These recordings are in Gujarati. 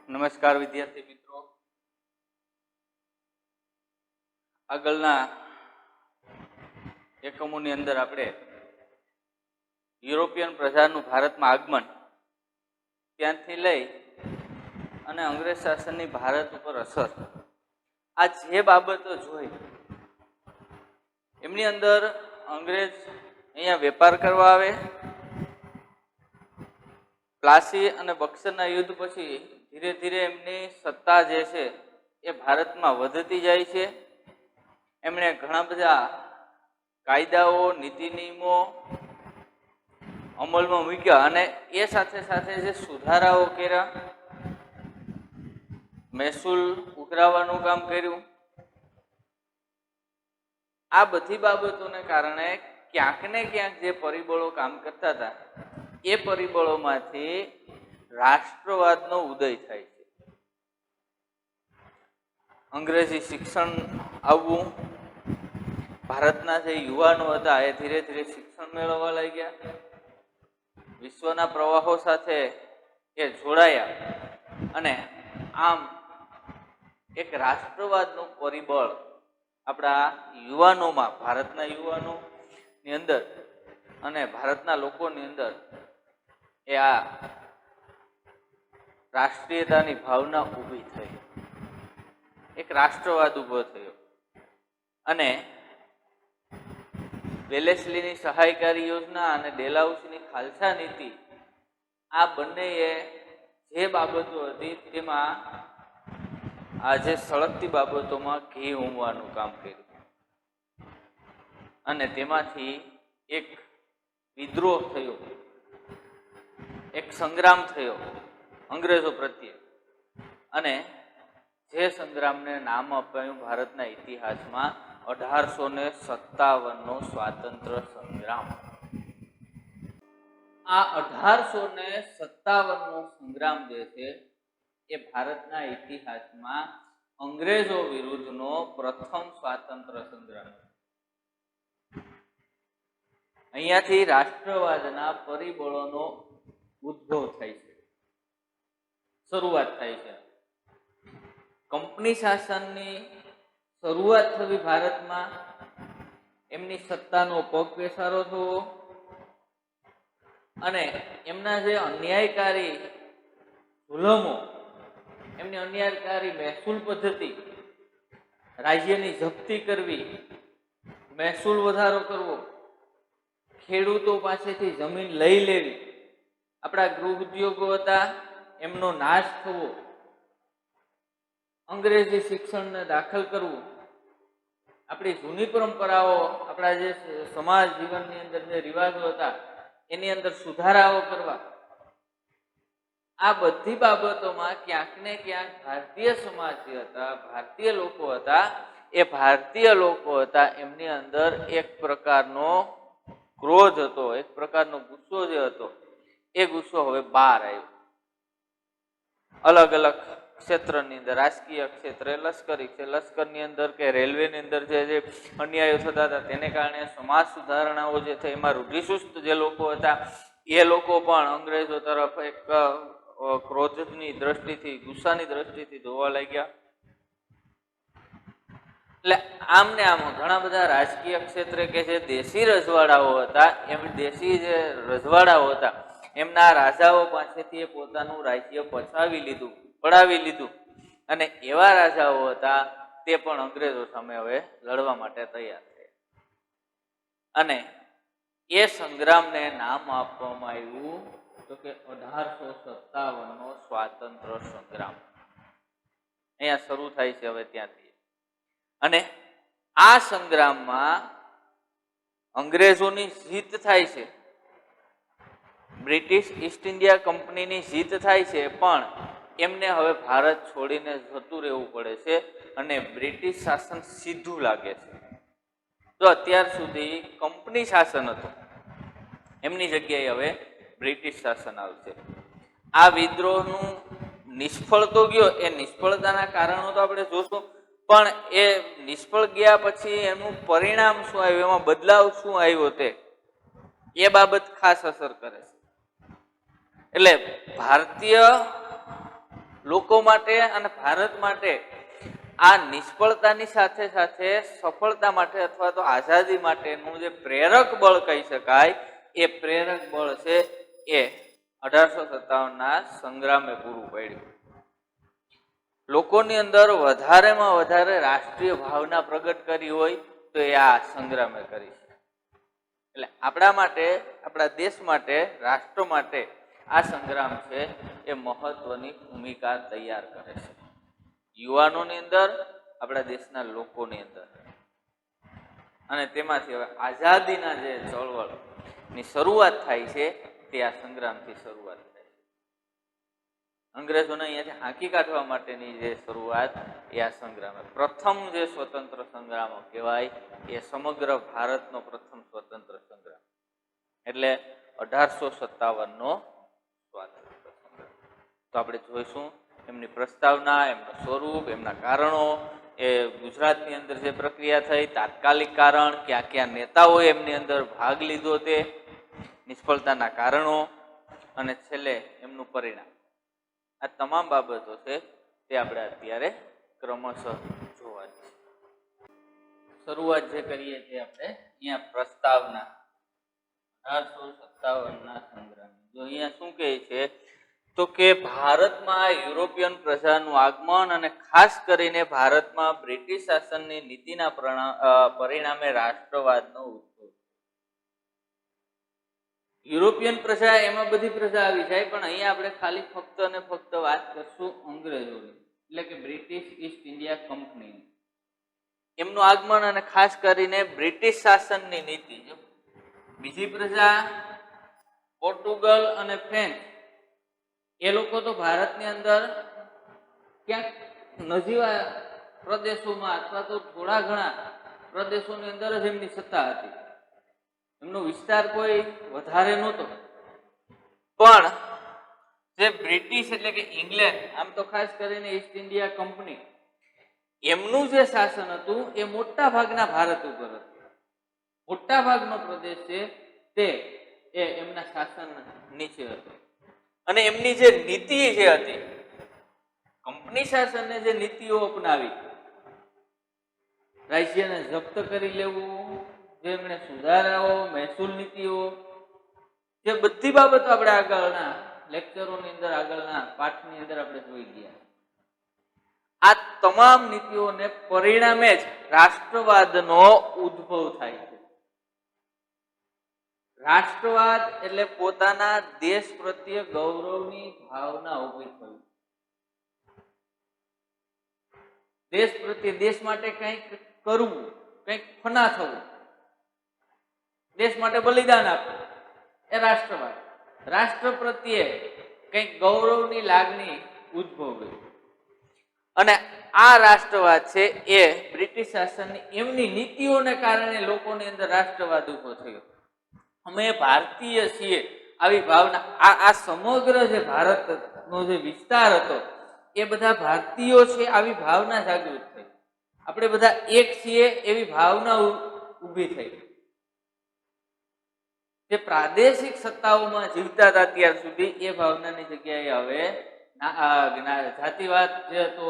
નમસ્કાર વિદ્યાર્થી મિત્રો, આગળના એકમોની અંદર આપણે યુરોપિયન પ્રજાનું ભારતમાં આગમન ત્યાંથી લઈ અને અંગ્રેજ શાસનની ભારત ઉપર અસર, આ જે બાબતો જોઈ એમની અંદર અંગ્રેજ અહીંયા વેપાર કરવા આવે. પ્લાસી અને બક્સરના યુદ્ધ પછી ધીરે ધીરે એમની સત્તા જે છે એ ભારતમાં વધતી જાય છે. એમણે ઘણા બધા કાયદાઓ, નીતિ નિયમો અમલમાં મૂક્યા અને એ સાથે સાથે જે સુધારાઓ કર્યા, મહેસૂલ ઉઘરાવવાનું કામ કર્યું. આ બધી બાબતોને કારણે ક્યાંક ને ક્યાંક જે પરિબળો કામ કરતા હતા એ પરિબળોમાંથી રાષ્ટ્રવાદનો ઉદય થાય છે. અંગ્રેજી શિક્ષણ આવવું, ભારતના જે યુવાનો હતા એ ધીરે ધીરે શિક્ષણ મેળવવા લાગ્યા, વિશ્વના પ્રવાહો સાથે એ જોડાયા અને આમ એક રાષ્ટ્રવાદનું પરિબળ આપણા યુવાનોમાં, ભારતના યુવાનોની અંદર અને ભારતના લોકોની અંદર એ આ રાષ્ટ્રીયતાની ભાવના ઊભી થઈ, એક રાષ્ટ્રવાદ ઊભો થયો. અને વેલેસ્લીની સહાયકારી યોજના અને ડેલહાઉસીની ખાલસા નીતિ, આ બંનેએ જે બાબતો હતી તેમાં આજે સળગતી બાબતોમાં ઘી ઉમવાનું કામ કર્યું અને તેમાંથી એક વિદ્રોહ થયો, એક સંગ્રામ થયો અંગ્રેજો પ્રત્યે. અને જે સંગ્રામને નામ અપાયું ભારતના ઇતિહાસમાં 1857નો સ્વાતંત્ર્ય સંગ્રામ. આ 1857નો સંગ્રામ જે છે એ ભારતના ઇતિહાસમાં અંગ્રેજો વિરુદ્ધનો પ્રથમ સ્વાતંત્ર્ય સંગ્રામ. અહીંયાથી રાષ્ટ્રવાદના પરિબળોનો ઉદ્ભવ થાય છે, શરૂઆત થાય છે. કંપની શાસનની શરૂઆત થવી ભારતમાં, એમની સત્તાનો પગ પેસારો થવો અને એમના જે અન્યાયકારી જુલમો, એમની અન્યાયકારી મહેસૂલ પદ્ધતિ, રાજ્યની જપ્તી કરવી, મહેસૂલ વધારો કરવો, ખેડૂતો પાસેથી જમીન લઈ લેવી, આપણા ગૃહ ઉદ્યોગો હતા એમનો નાશ થવો, અંગ્રેજી શિક્ષણને દાખલ કરવું, આપણી જૂની પરંપરાઓ, આપણા જે સમાજ જીવનની અંદર જે રિવાજો હતા એની અંદર સુધારાઓ કરવા, આ બધી બાબતોમાં ક્યાંક ને ક્યાંક ભારતીય સમાજ જે હતા, ભારતીય લોકો હતા, એ ભારતીય લોકો હતા એમની અંદર એક પ્રકારનો ક્રોધ હતો, એક પ્રકારનો ગુસ્સો જે હતો એ ગુસ્સો હવે બહાર આવ્યો. અલગ અલગ ક્ષેત્રની અંદર, રાજકીય ક્ષેત્રે, લશ્કરની અંદર કે રેલવેની અંદર જે અન્યાયો થતા હતા તેને કારણે સમાજ સુધારણાઓ જે છે એમાં રૂઢિચુસ્ત જે લોકો હતા એ લોકો પણ અંગ્રેજો તરફ એક ક્રોધની દ્રષ્ટિથી, ગુસ્સાની દ્રષ્ટિથી જોવા લાગ્યા. એટલે આમ ને આમ ઘણા બધા રાજકીય ક્ષેત્રે કે જે દેશી રજવાડાઓ હતા, એમ દેશી જે રજવાડાઓ હતા એમના રાજાઓ પાસેથી એ પોતાનું રાજ્ય પડાવી લીધું અને એવા રાજાઓ હતા તે પણ અંગ્રેજો સામે હવે લડવા માટે તૈયાર થયા. અને એ સંગ્રામને નામ આપવામાં આવ્યું તો કે 1857નો સ્વાતંત્ર્ય સંગ્રામ. અહીંયા શરૂ થાય છે હવે ત્યાંથી. અને આ સંગ્રામમાં અંગ્રેજોની જીત થાય છે, બ્રિટિશ ઈસ્ટ ઇન્ડિયા કંપનીની જીત થાય છે, પણ એમને હવે ભારત છોડીને જતું રહેવું પડે છે અને બ્રિટિશ શાસન સીધું લાગે છે. તો અત્યાર સુધી કંપની શાસન હતું, એમની જગ્યાએ હવે બ્રિટિશ શાસન આવશે. આ વિદ્રોહનું નિષ્ફળ તો ગયો, એ નિષ્ફળતાના કારણો તો આપણે જોશું, પણ એ નિષ્ફળ ગયા પછી એનું પરિણામ શું આવ્યું, એમાં બદલાવ શું આવ્યો તે એ બાબત ખાસ અસર કરે છે. એટલે ભારતીય લોકો માટે અને ભારત માટે આ નિષ્ફળતાની સાથે સાથે સફળતા માટે અથવા તો આઝાદી માટેનું જે પ્રેરક બળ કહી શકાય એ પ્રેરક બળ છે એ 1857ના સંગ્રામે પૂરું પાડ્યું. લોકોની અંદર વધારેમાં વધારે રાષ્ટ્રીય ભાવના પ્રગટ કરી હોય તો એ આ સંગ્રામે કરી છે. એટલે આપણા માટે, આપણા દેશ માટે, રાષ્ટ્ર માટે આ સંગ્રામ છે એ મહત્વની ભૂમિકા તૈયાર કરે છે. યુવાનોની અંદર, આપણા દેશના લોકોની અંદર. અને તેમાંથી હવે આઝાદીના જે ચળવળની શરૂઆત થાય છે તે આ સંગ્રામથી શરૂઆત થાય છે. અંગ્રેજોને અહીંયાથી હાંકી કાઢવા માટેની જે શરૂઆત એ આ સંગ્રામ, પ્રથમ જે સ્વતંત્ર સંગ્રામો કહેવાય એ સમગ્ર ભારતનો પ્રથમ સ્વતંત્ર સંગ્રામ એટલે 1857નો સ્વાતંત્ર્ય સંગ્રામ. તો આપણે જોઈશું એમની પ્રસ્તાવના, એમનું સ્વરૂપ, એમના કારણો, એ ગુજરાતની અંદર જે પ્રક્રિયા થઈ, તાત્કાલિક કારણ, ક્યાં ક્યાં નેતાઓએ એમની અંદર ભાગ લીધો તે, નિષ્ફળતાના કારણો અને છેલ્લે એમનું પરિણામ. આ તમામ બાબતો છે તે આપણે અત્યારે ક્રમશઃ જોવાની છે. શરૂઆત જે કરીએ તે આપણે અહીંયા પ્રસ્તાવના 1857ના સંગ્રામ. જો અહીંયા શું કહે છે તો કે ભારતમાં યુરોપિયન પ્રજાનું આગમન અને ખાસ કરીને ભારતમાં બ્રિટિશ શાસનની નીતિના પરિણામે રાષ્ટ્રવાદનો ઉદ્ભવ. યુરોપિયન પ્રજા, એમાં બધી પ્રજા આવી જાય, પણ અહીંયા આપણે ખાલી ફક્ત અને ફક્ત વાત કરશું અંગ્રેજોની, એટલે કે બ્રિટિશ ઈસ્ટ ઇન્ડિયા કંપની. એમનું આગમન અને ખાસ કરીને બ્રિટિશ શાસનની નીતિ. બીજી પ્રજા પોર્ટુગલ અને ફ્રેન્ચ, એ લોકો તો ભારતની અંદર ક્યાંક નજીવા પ્રદેશોમાં અથવા તો થોડા ઘણા પ્રદેશોની અંદર જ એમની સત્તા હતી. એમનો વિસ્તાર કોઈ વધારે નહોતો. પણ જે બ્રિટિશ એટલે કે ઇંગ્લેન્ડ, આમ તો ખાસ કરીને ઈસ્ટ ઇન્ડિયા કંપની, એમનું જે શાસન હતું એ મોટા ભાગના ભારત ઉપર હતું. મોટા ભાગનો પ્રદેશ છે તે એ એમના શાસન નીચે હતો. અને એમની જે નીતિ જે હતી, કંપની શાસનને જે નીતિઓ અપનાવી, રાજ્યને જપ્ત કરી લેવું, જે એમણે સુધારાઓ, મહેસૂલ નીતિઓ, જે બધી બાબતો આપણે આગળના લેક્ચરોની અંદર, આગળના પાઠની અંદર આપણે જોઈ ગયા. આ તમામ નીતિઓને પરિણામે જ રાષ્ટ્રવાદનો ઉદ્ભવ થાય છે. રાષ્ટ્રવાદ એટલે પોતાના દેશ પ્રત્યે ગૌરવની ભાવના ઊભી થવી. દેશ પ્રત્યે, દેશ માટે કંઈક કરવું, કંઈક ફના થવું, દેશ માટે બલિદાન આપવું, એ રાષ્ટ્રવાદ. રાષ્ટ્ર પ્રત્યે કંઈક ગૌરવની લાગણી ઉદ્ભવવી. અને આ રાષ્ટ્રવાદ છે એ બ્રિટિશ શાસનની એમની નીતિઓને કારણે લોકોની અંદર રાષ્ટ્રવાદ ઉભો થયો. અમે ભારતીય છીએ આવી ભાવના, આ સમગ્ર જે ભારતનો જે વિસ્તાર હતો એ બધા ભારતીયો છે આવી ભાવના જાગૃત થઈ. આપણે બધા એક છીએ એવી ભાવના ઊભી થઈ. જે પ્રાદેશિક સત્તાઓમાં જીવતા હતા ત્યાર સુધી, એ ભાવનાની જગ્યાએ હવે જાતિવાદ જે હતો,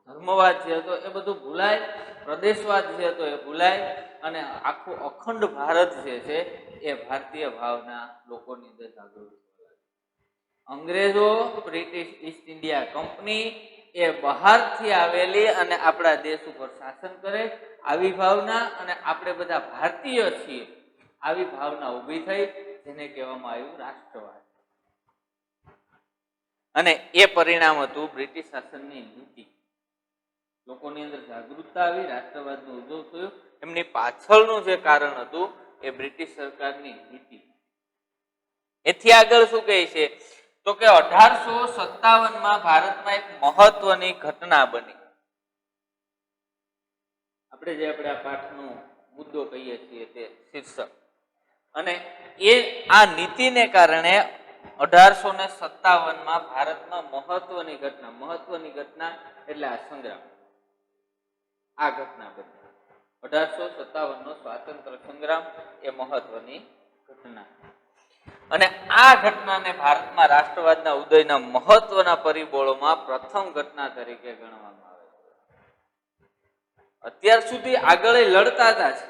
ધર્મવાદ જે હતો એ બધું ભૂલાય, પ્રદેશવાદ જે હતો એ ભૂલાય, અને આખું અખંડ ભારત જે છે એ ભારતીય ભાવના લોકોની અંદર જાગૃત થવા. અંગ્રેજો, બ્રિટિશ ઈસ્ટ ઇન્ડિયા કંપની એ બહારથી આવેલી અને આપણા દેશ ઉપર શાસન કરે આવી ભાવના, અને આપણે બધા ભારતીય છીએ આવી ભાવના ઊભી થઈ, જેને કહેવામાં આવ્યું રાષ્ટ્રવાદ. અને એ પરિણામ હતું બ્રિટિશ શાસનની નીતિ. લોકોની અંદર જાગૃતતા આવી, રાષ્ટ્રવાદનો ઉદભવ થયો. એમની પાછળનું જે કારણ હતું એ બ્રિટિશ સરકારની નીતિ. એથી આગળ શું કહે છે તો કે 1857માં ભારતમાં એક મહત્વની ઘટના બની. આપણે આ પાઠનો મુદ્દો કહીએ છીએ તે શીર્ષક. અને એ આ નીતિને કારણે 1857માં ભારતમાં મહત્વની ઘટના એટલે આ સંગ્રામ, આ ઘટના બની. 1857નો સ્વાતંત્ર્ય સંગ્રામ એ મહત્વની ઘટના. અને આ ઘટનાને ભારતમાં રાષ્ટ્રવાદના ઉદયના મહત્વના પરિબળોમાં પ્રથમ ઘટના તરીકે ગણવામાં આવે છે. અત્યાર સુધી આગળ લડતા હતા જ,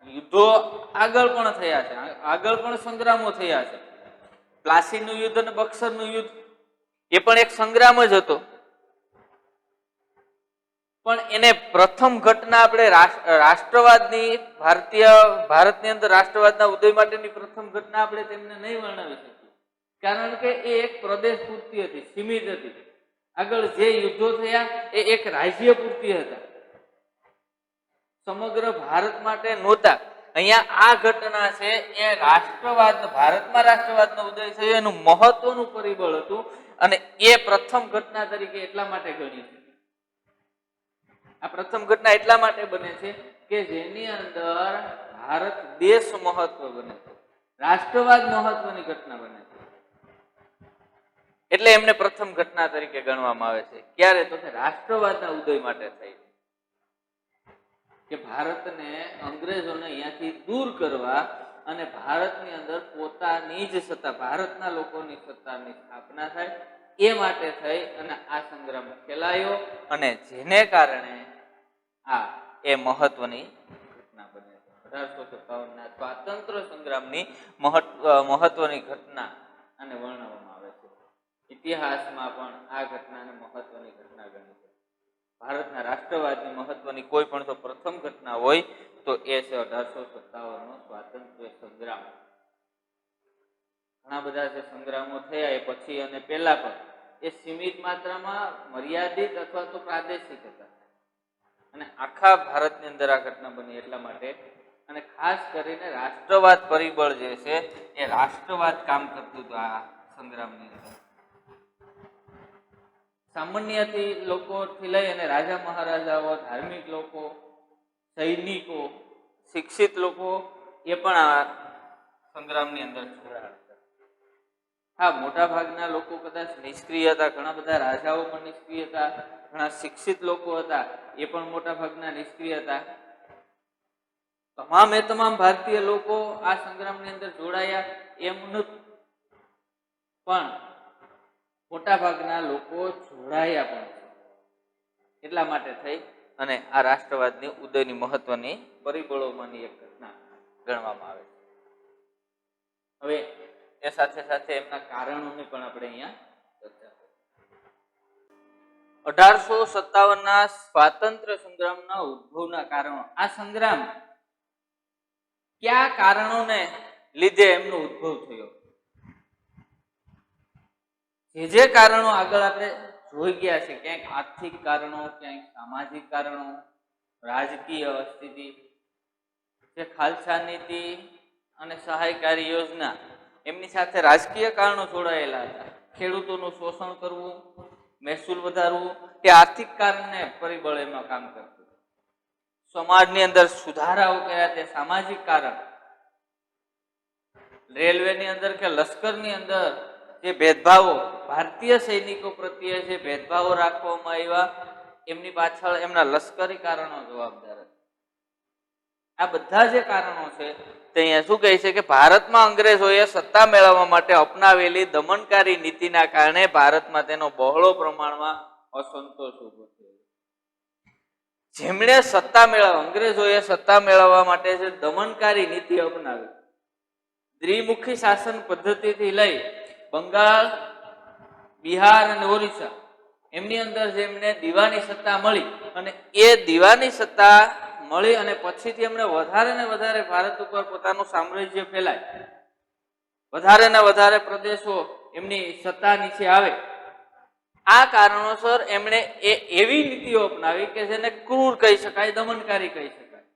યુદ્ધો આગળ પણ થયા છે, આગળ પણ સંગ્રામો થયા છે. પ્લાસીનું યુદ્ધ અને બક્સરનું યુદ્ધ એ પણ એક સંગ્રામ જ હતો. પણ એને પ્રથમ ઘટના આપણે રાષ્ટ્રવાદની ભારતની અંદર રાષ્ટ્રવાદના ઉદય માટેની પ્રથમ ઘટના આપણે તેમને નહીં વર્ણવી શકીએ, કારણ કે એ એક પ્રદેશ પૂરતી હતી, સીમિત હતી. આગળ જે યુદ્ધો થયા એ એક રાજ્ય પૂરતી હતા, સમગ્ર ભારત માટે નહોતા. અહીંયા આ ઘટના છે એ રાષ્ટ્રવાદ, ભારતમાં રાષ્ટ્રવાદનો ઉદય થયો એનું મહત્વનું પરિબળ હતું, અને એ પ્રથમ ઘટના તરીકે એટલા માટે ગણી છે. આ પ્રથમ ઘટના એટલા માટે બને છે કે જેની અંદર ભારત દેશ મહત્વ બને છે, રાષ્ટ્રવાદ મહત્વની ઘટના બને છે, એટલે એમને પ્રથમ ઘટના તરીકે ગણવામાં આવે છે. ક્યારે? તો કે રાષ્ટ્રવાદના ઉદય માટે થઈ, કે ભારતને અંગ્રેજોને અહીંયાથી દૂર કરવા અને ભારતની અંદર પોતાની જ સત્તા, ભારતના લોકોની સત્તાની સ્થાપના થાય એ માટે થઈ અને આ સંગ્રામ ખેલાયો, અને જેને કારણે એ મહત્વની ઘટના બને છે. 1857ના સ્વાતંત્ર્ય સંગ્રામની મહત્વની ઘટના અને વર્ણવવામાં આવે છે. ઇતિહાસમાં પણ આ ઘટનાને મહત્વની ઘટના ગણી છે. ભારતના રાષ્ટ્રવાદની મહત્વની કોઈ પણ તો પ્રથમ ઘટના હોય તો એ છે 1857નો સ્વાતંત્ર્ય સંગ્રામ. ઘણા બધા જે સંગ્રામો થયા એ પછી અને પહેલા પણ એ સીમિત માત્રામાં મર્યાદિત અથવા તો પ્રાદેશિક હતા, અને આખા ભારતની અંદર આ ઘટના બની એટલા માટે, અને ખાસ કરીને રાષ્ટ્રવાદ પરિબળ જે છે એ રાષ્ટ્રવાદ કામ કરતું હતું આ સંગ્રામની અંદર. સામાન્યથી લોકોથી લઈ અને રાજા મહારાજાઓ, ધાર્મિક લોકો, સૈનિકો, શિક્ષિત લોકો એ પણ આ સંગ્રામની અંદર જોડાયા. હા, મોટા ભાગના લોકો કદાચ નિષ્ક્રિય હતા, ઘણા બધા રાજાઓ પણ નિષ્ક્રિય હતા, ઘણા શિક્ષિત લોકો હતા એ પણ મોટા ભાગના નિષ્ક્રિય હતા. તમામ ભારતીય લોકો આ સંગ્રામની અંદર જોડાયા એમ નથી, પણ મોટા ભાગના લોકો જોડાયા પણ એટલા માટે થઈ અને આ રાષ્ટ્રવાદની ઉદયની મહત્વની પરિબળોમાંની એક ઘટના ગણવામાં આવે છે. હવે એ સાથે સાથે એમના કારણોની પણ આપણે અહીંયા ચર્ચા કરીએ. 1857ના સ્વાતંત્ર્ય સંગ્રામના ઉદ્ભવના કારણો. આ સંગ્રામ કયા કારણોને લીધે એમનો ઉદ્ભવ થયો? જે કારણો આગળ આપણે જોઈ ગયા છે, ક્યાંક આર્થિક કારણો, ક્યાંક સામાજિક કારણો, રાજકીય સ્થિતિ, જે ખાલસા નીતિ અને સહાયકારી યોજના, એમની સાથે રાજકીય કારણો જોડાયેલા હતા. ખેડૂતોનું શોષણ કરવું, મહેસૂલ વધારવું, તે આર્થિક કારણને પરિબળ એમાં કામ કરતું. સમાજની અંદર સુધારાઓ કર્યા, તે સામાજિક કારણ. રેલવેની અંદર કે લશ્કરની અંદર જે ભેદભાવો, ભારતીય સૈનિકો પ્રત્યે જે ભેદભાવો રાખવામાં આવ્યા, એમની પાછળ એમના લશ્કરી કારણો જવાબદાર હતા. આ બધા જે કારણો છે તે અહીંયા શું કહે છે કે ભારતમાં અંગ્રેજોએ સત્તા મેળવવા માટે અપનાવેલી દમનકારી નીતિના કારણે ભારતમાં તેનો બહોળો પ્રમાણમાં અસંતોષ ઉભો થયો. જેમણે અંગ્રેજોએ સત્તા મેળવવા માટે જે દમનકારી નીતિ અપનાવી, દ્વિમુખી શાસન પદ્ધતિથી લઈ બંગાળ, બિહાર અને ઓરિસ્સા, એમની અંદર જેમને દીવાની સત્તા મળી, અને એ દીવાની સત્તા મળી અને પછીથી એમણે વધારે ને વધારે ભારત ઉપર પોતાનું સામ્રાજ્ય ફેલાય, વધારે ને વધારે પ્રદેશો એમની સત્તા નીચે આવે. આ કારણોસર એમણે એવી નીતિઓ અપનાવી કે જેને ક્રૂર કહી શકાય, દમનકારી કહી શકાય.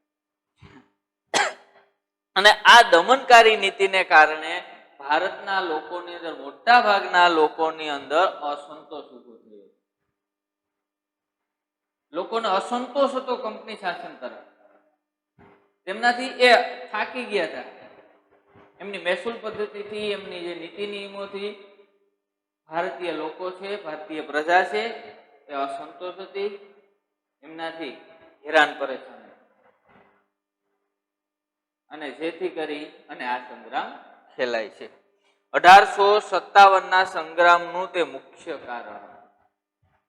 અને આ દમનકારી નીતિને કારણે ભારતના લોકોની અંદર, મોટા ભાગના લોકોની અંદર અસંતોષ ઉભો થયો. લોકોને અસંતોષ હતો કંપની શાસન તરફ. તેમનાથી એ થાકી ગયા હતા. એમની મહેસૂલ પદ્ધતિથી, એમની જે નીતિ નિયમોથી ભારતીય લોકો છે, ભારતીય પ્રજા છે, એ અસંતોષ હતી, એમનાથી હેરાન પરેશાન, અને જેથી કરી અને આ સંગ્રામ ખેલાય છે. 1857ના સંગ્રામનું તે મુખ્ય કારણ.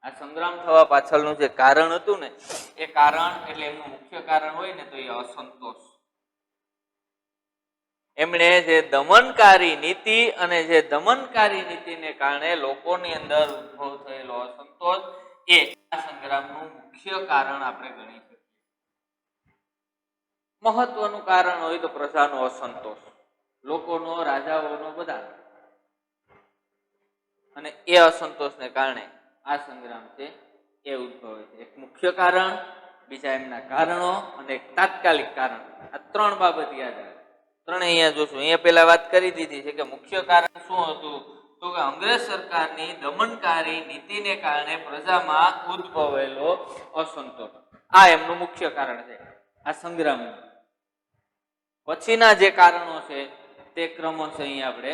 આ સંગ્રામ થવા પાછળનું જે કારણ હતું ને એ કારણ એટલે એમનું મુખ્ય કારણ હોય ને તો એ અસંતોષ. એમણે જે દમનકારી નીતિ અને જે દમનકારી નીતિને કારણે લોકોની અંદર ઉદ્ભવ થયેલો અસંતોષ એ આ સંગ્રામનું મુખ્ય કારણ આપણે ગણી શકીએ. મહત્વનું કારણ હોય તો પ્રજાનો અસંતોષ, લોકોનો, રાજાઓનો, બધા, અને એ અસંતોષને કારણે આ સંગ્રામ છે એ ઉદ્ભવે છે. એક મુખ્ય કારણ, બીજા એમના કારણો અને એક તાત્કાલિક કારણ. આ ત્રણ બાબત યાદ આવે. ત્રણે અહીંયા જોશું. અહીંયા પહેલા વાત કરી દીધી છે કે મુખ્ય કારણ શું હતું, તો કે અંગ્રેજ સરકારની દમનકારી નીતિને કારણે પ્રજામાં ઉદ્ભવેલો અસંતોષ. આ એમનું મુખ્ય કારણ છે આ સંગ્રામનું. પછીના જે કારણો છે તે ક્રમશઃ અહીંયા આપણે